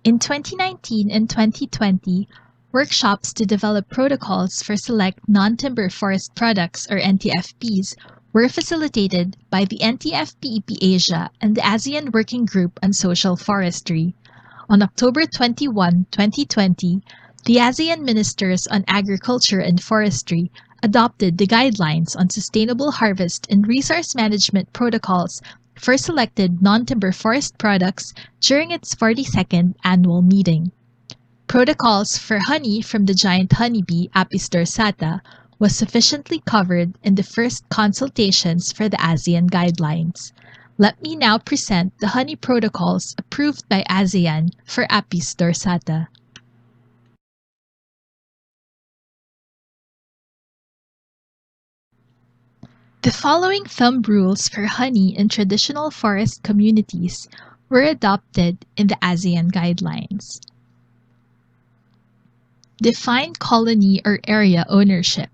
In 2019 and 2020, workshops to develop protocols for select non-timber forest products or NTFPs were facilitated by the NTFP-EP Asia and the ASEAN Working Group on Social Forestry. On October 21, 2020, the ASEAN Ministers on Agriculture and Forestry adopted the Guidelines on Sustainable Harvest and Resource Management Protocols for selected non-timber forest products during its 42nd annual meeting. Protocols for honey from the giant honeybee Apis dorsata was sufficiently covered in the first consultations for the ASEAN Guidelines. Let me now present the honey protocols approved by ASEAN for Apis dorsata. The following thumb rules for honey in traditional forest communities were adopted in the ASEAN Guidelines. Define colony or area ownership.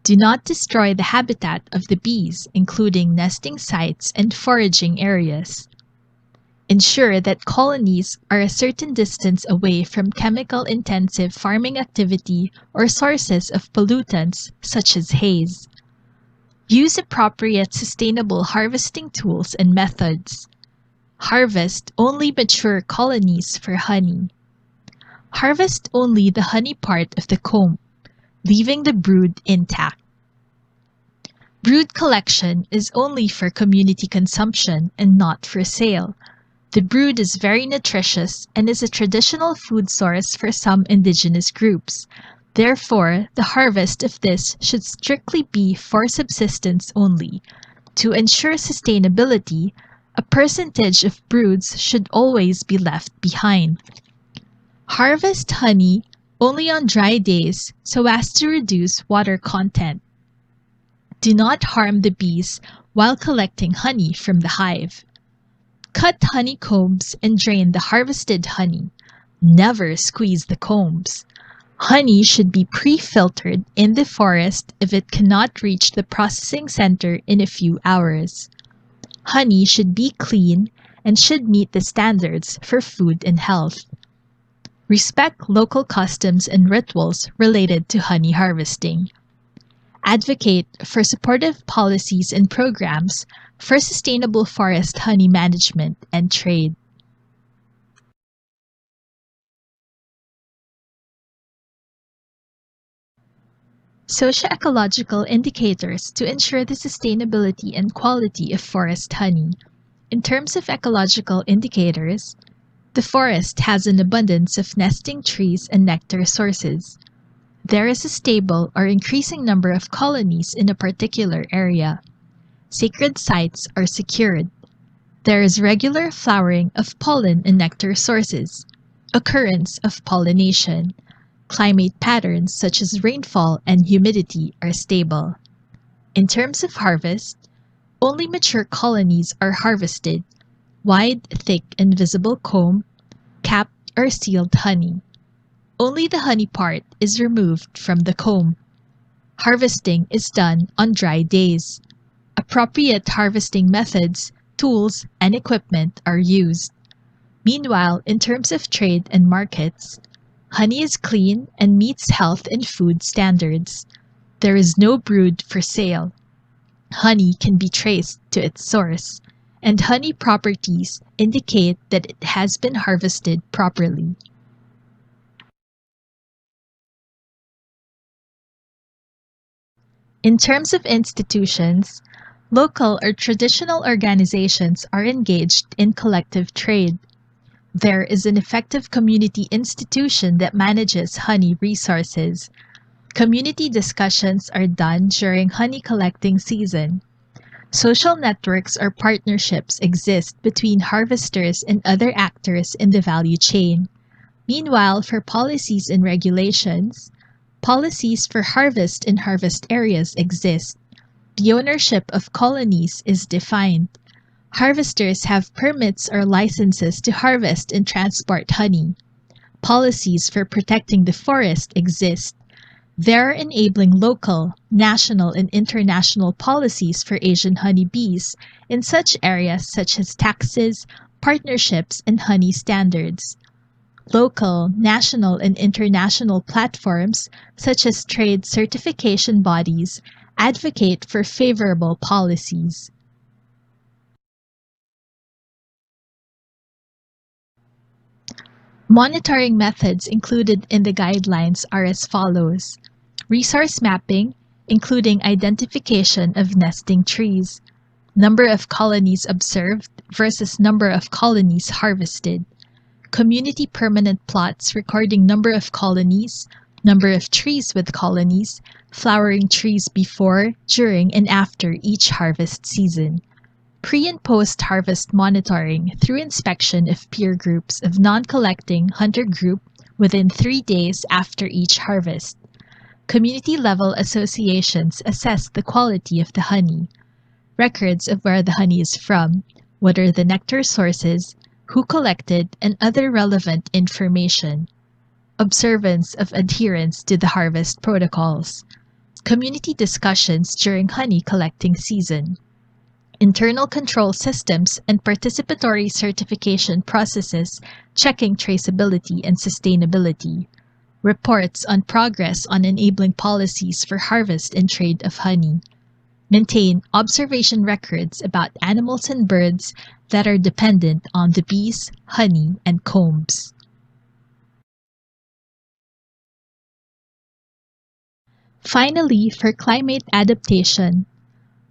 Do not destroy the habitat of the bees, including nesting sites and foraging areas. Ensure that colonies are a certain distance away from chemical-intensive farming activity or sources of pollutants such as haze. Use appropriate sustainable harvesting tools and methods. Harvest only mature colonies for honey. Harvest only the honey part of the comb, leaving the brood intact. Brood collection is only for community consumption and not for sale. The brood is very nutritious and is a traditional food source for some indigenous groups. Therefore, the harvest of this should strictly be for subsistence only. To ensure sustainability, a percentage of broods should always be left behind. Harvest honey only on dry days so as to reduce water content. Do not harm the bees while collecting honey from the hive. Cut honeycombs and drain the harvested honey. Never squeeze the combs. Honey should be pre-filtered in the forest if it cannot reach the processing center in a few hours. Honey should be clean and should meet the standards for food and health. Respect local customs and rituals related to honey harvesting. Advocate for supportive policies and programs for sustainable forest honey management and trade. Socio-ecological indicators to ensure the sustainability and quality of forest honey. In terms of ecological indicators, the forest has an abundance of nesting trees and nectar sources. There is a stable or increasing number of colonies in a particular area. Sacred sites are secured. There is regular flowering of pollen and nectar sources. Occurrence of pollination. Climate patterns such as rainfall and humidity are stable. In terms of harvest, only mature colonies are harvested. Wide, thick, and visible comb, capped or sealed honey. Only the honey part is removed from the comb. Harvesting is done on dry days. Appropriate harvesting methods, tools, and equipment are used. Meanwhile, in terms of trade and markets, honey is clean and meets health and food standards. There is no brood for sale. Honey can be traced to its source, and honey properties indicate that it has been harvested properly. In terms of institutions, local or traditional organizations are engaged in collective trade. There is an effective community institution that manages honey resources. Community discussions are done during honey collecting season. Social networks or partnerships exist between harvesters and other actors in the value chain. Meanwhile, for policies and regulations, policies for harvest and harvest areas exist. The ownership of colonies is defined. Harvesters have permits or licenses to harvest and transport honey. Policies for protecting the forest exist. There are enabling local, national, and international policies for Asian honeybees in such areas such as taxes, partnerships, and honey standards. Local, national, and international platforms, such as trade certification bodies, advocate for favorable policies. Monitoring methods included in the guidelines are as follows: resource mapping, including identification of nesting trees, number of colonies observed versus number of colonies harvested, community permanent plots recording number of colonies, number of trees with colonies, flowering trees before, during, and after each harvest season. Pre- and post-harvest monitoring through inspection of peer groups of non-collecting hunter group within 3 days after each harvest. Community-level associations assess the quality of the honey. Records of where the honey is from, what are the nectar sources, who collected, and other relevant information. Observance of adherence to the harvest protocols. Community discussions during honey collecting season. Internal control systems and participatory certification processes checking traceability and sustainability. Reports on progress on enabling policies for harvest and trade of honey. Maintain observation records about animals and birds that are dependent on the bees, honey, and combs. Finally, for climate adaptation,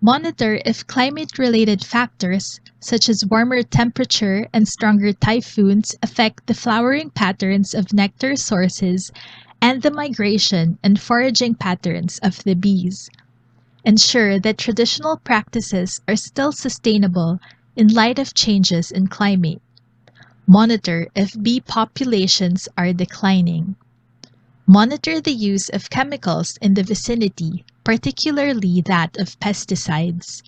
monitor if climate-related factors, such as warmer temperature and stronger typhoons, affect the flowering patterns of nectar sources and the migration and foraging patterns of the bees. Ensure that traditional practices are still sustainable in light of changes in climate. Monitor if bee populations are declining. Monitor the use of chemicals in the vicinity, particularly that of pesticides.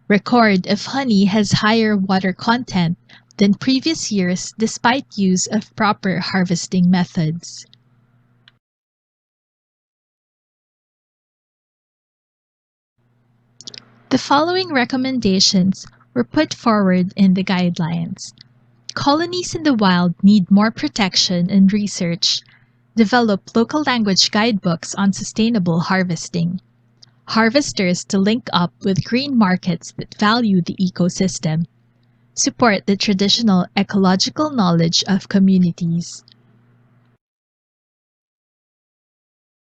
Record if honey has higher water content than previous years despite use of proper harvesting methods. The following recommendations were put forward in the guidelines. Colonies in the wild need more protection and research. Develop local language guidebooks on sustainable harvesting. Harvesters to link up with green markets that value the ecosystem. Support the traditional ecological knowledge of communities.